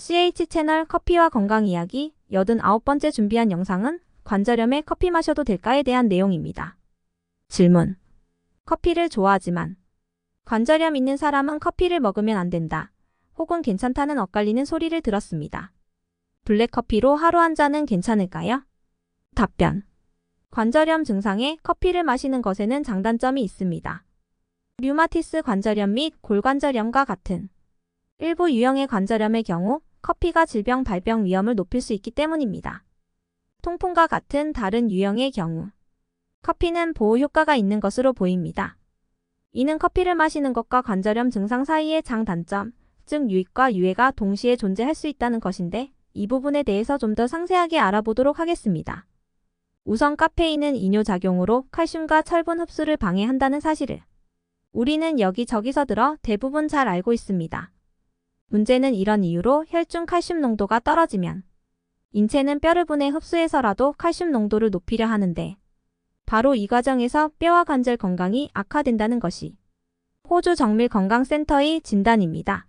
CH 채널 커피와 건강 이야기 89번째 준비한 영상은 관절염에 커피 마셔도 될까에 대한 내용입니다. 질문. 커피를 좋아하지만 관절염 있는 사람은 커피를 먹으면 안 된다. 혹은 괜찮다는 엇갈리는 소리를 들었습니다. 블랙커피로 하루 한 잔은 괜찮을까요? 답변. 관절염 증상에 커피를 마시는 것에는 장단점이 있습니다. 류마티스 관절염 및 골관절염과 같은 일부 유형의 관절염의 경우 커피가 질병 발병 위험을 높일 수 있기 때문입니다. 통풍과 같은 다른 유형의 경우 커피는 보호 효과가 있는 것으로 보입니다. 이는 커피를 마시는 것과 관절염 증상 사이의 장단점, 즉 유익과 유해가 동시에 존재할 수 있다는 것인데 이 부분에 대해서 좀 더 상세하게 알아보도록 하겠습니다. 우선 카페인은 이뇨작용으로 칼슘과 철분 흡수를 방해한다는 사실을 우리는 여기저기서 들어 대부분 잘 알고 있습니다. 문제는 이런 이유로 혈중 칼슘 농도가 떨어지면 인체는 뼈를 분해 흡수해서라도 칼슘 농도를 높이려 하는데 바로 이 과정에서 뼈와 관절 건강이 악화된다는 것이 호주 정밀건강센터의 진단입니다.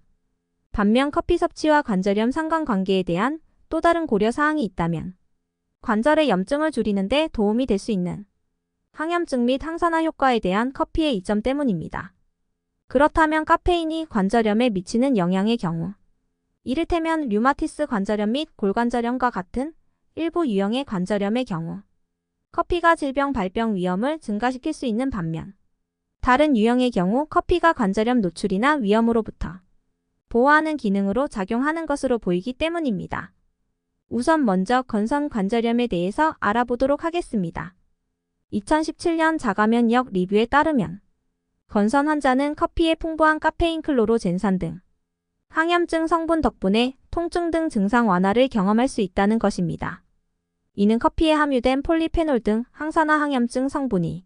반면 커피 섭취와 관절염 상관관계에 대한 또 다른 고려사항이 있다면 관절의 염증을 줄이는 데 도움이 될 수 있는 항염증 및 항산화 효과에 대한 커피의 이점 때문입니다. 그렇다면 카페인이 관절염에 미치는 영향의 경우 이를테면 류마티스 관절염 및 골관절염과 같은 일부 유형의 관절염의 경우 커피가 질병 발병 위험을 증가시킬 수 있는 반면 다른 유형의 경우 커피가 관절염 노출이나 위험으로부터 보호하는 기능으로 작용하는 것으로 보이기 때문입니다. 우선 먼저 건선 관절염에 대해서 알아보도록 하겠습니다. 2017년 자가면역 리뷰에 따르면 건선 환자는 커피에 풍부한 카페인 클로로젠산 등 항염증 성분 덕분에 통증 등 증상 완화를 경험할 수 있다는 것입니다. 이는 커피에 함유된 폴리페놀 등 항산화 항염증 성분이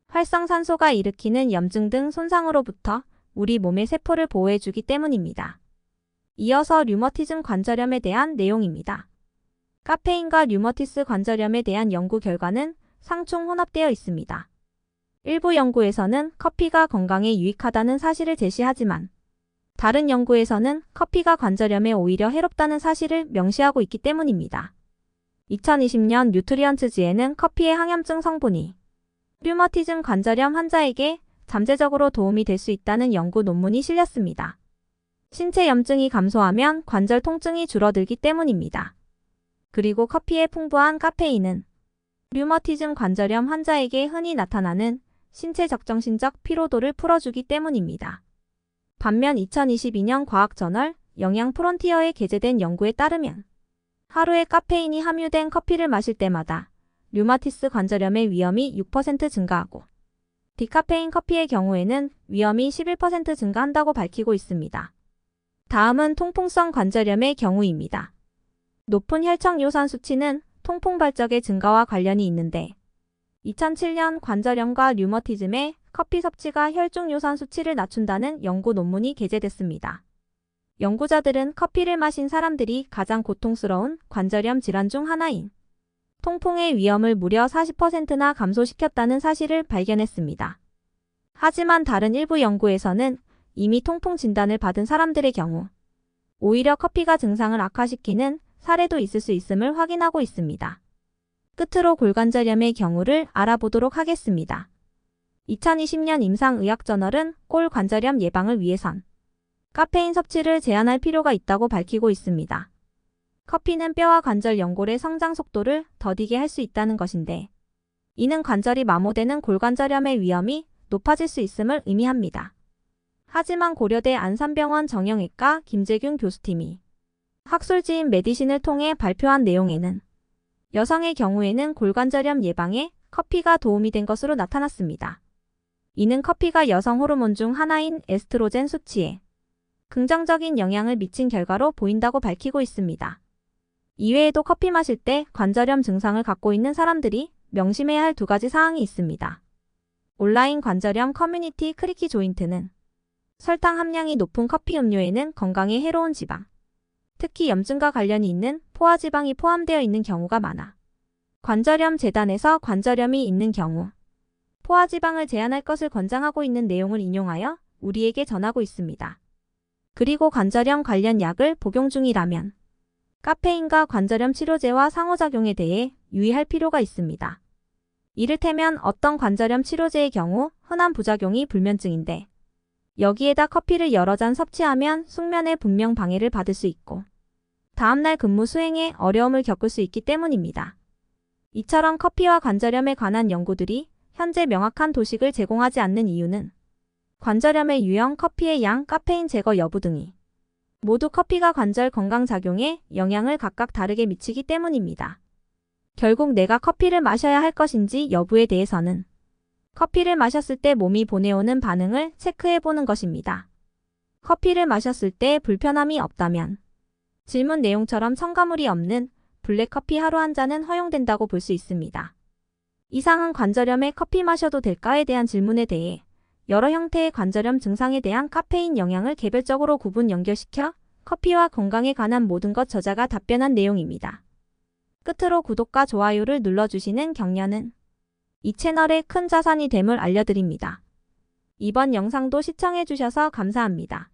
활성산소가 일으키는 염증 등 손상으로부터 우리 몸의 세포를 보호해주기 때문입니다. 이어서 류머티즘 관절염에 대한 내용입니다. 카페인과 류머티스 관절염에 대한 연구 결과는 상충 혼합되어 있습니다. 일부 연구에서는 커피가 건강에 유익하다는 사실을 제시하지만 다른 연구에서는 커피가 관절염에 오히려 해롭다는 사실을 명시하고 있기 때문입니다. 2020년 뉴트리언츠지에는 커피의 항염증 성분이 류머티즘 관절염 환자에게 잠재적으로 도움이 될 수 있다는 연구 논문이 실렸습니다. 신체 염증이 감소하면 관절 통증이 줄어들기 때문입니다. 그리고 커피에 풍부한 카페인은 류머티즘 관절염 환자에게 흔히 나타나는 신체 적정신적 피로도를 풀어주기 때문입니다. 반면 2022년 과학저널 영양 프론티어에 게재된 연구에 따르면 하루에 카페인이 함유된 커피를 마실 때마다 류마티스 관절염의 위험이 6% 증가하고 디카페인 커피의 경우에는 위험이 11% 증가한다고 밝히고 있습니다. 다음은 통풍성 관절염의 경우입니다. 높은 혈청 요산 수치는 통풍 발작의 증가와 관련이 있는데 2007년 관절염과 류머티즘의 커피 섭취가 혈중 요산 수치를 낮춘다는 연구 논문이 게재됐습니다. 연구자들은 커피를 마신 사람들이 가장 고통스러운 관절염 질환 중 하나인 통풍의 위험을 무려 40%나 감소시켰다는 사실을 발견했습니다. 하지만 다른 일부 연구에서는 이미 통풍 진단을 받은 사람들의 경우 오히려 커피가 증상을 악화시키는 사례도 있을 수 있음을 확인하고 있습니다. 끝으로 골관절염의 경우를 알아보도록 하겠습니다. 2020년 임상의학저널은 골관절염 예방을 위해선 카페인 섭취를 제한할 필요가 있다고 밝히고 있습니다. 커피는 뼈와 관절 연골의 성장 속도를 더디게 할 수 있다는 것인데 이는 관절이 마모되는 골관절염의 위험이 높아질 수 있음을 의미합니다. 하지만 고려대 안산병원 정형외과 김재균 교수팀이 학술지인 메디신을 통해 발표한 내용에는 여성의 경우에는 골관절염 예방에 커피가 도움이 된 것으로 나타났습니다. 이는 커피가 여성 호르몬 중 하나인 에스트로겐 수치에 긍정적인 영향을 미친 결과로 보인다고 밝히고 있습니다. 이외에도 커피 마실 때 관절염 증상을 갖고 있는 사람들이 명심해야 할 두 가지 사항이 있습니다. 온라인 관절염 커뮤니티 크리키 조인트는 설탕 함량이 높은 커피 음료에는 건강에 해로운 지방, 특히 염증과 관련이 있는 포화지방이 포함되어 있는 경우가 많아 관절염 재단에서 관절염이 있는 경우 포화지방을 제한할 것을 권장하고 있는 내용을 인용하여 우리에게 전하고 있습니다. 그리고 관절염 관련 약을 복용 중이라면 카페인과 관절염 치료제와 상호작용에 대해 유의할 필요가 있습니다. 이를테면 어떤 관절염 치료제의 경우 흔한 부작용이 불면증인데 여기에다 커피를 여러 잔 섭취하면 숙면에 분명 방해를 받을 수 있고 다음날 근무 수행에 어려움을 겪을 수 있기 때문입니다. 이처럼 커피와 관절염에 관한 연구들이 현재 명확한 도식을 제공하지 않는 이유는 관절염의 유형, 커피의 양, 카페인 제거 여부 등이 모두 커피가 관절 건강 작용에 영향을 각각 다르게 미치기 때문입니다. 결국 내가 커피를 마셔야 할 것인지 여부에 대해서는 커피를 마셨을 때 몸이 보내오는 반응을 체크해 보는 것입니다. 커피를 마셨을 때 불편함이 없다면 질문 내용처럼 첨가물이 없는 블랙커피 하루 한 잔은 허용된다고 볼 수 있습니다. 이상은 관절염에 커피 마셔도 될까에 대한 질문에 대해 여러 형태의 관절염 증상에 대한 카페인 영향을 개별적으로 구분 연결시켜 커피와 건강에 관한 모든 것 저자가 답변한 내용입니다. 끝으로 구독과 좋아요를 눌러주시는 격려는 이 채널의 큰 자산이 됨을 알려드립니다. 이번 영상도 시청해주셔서 감사합니다.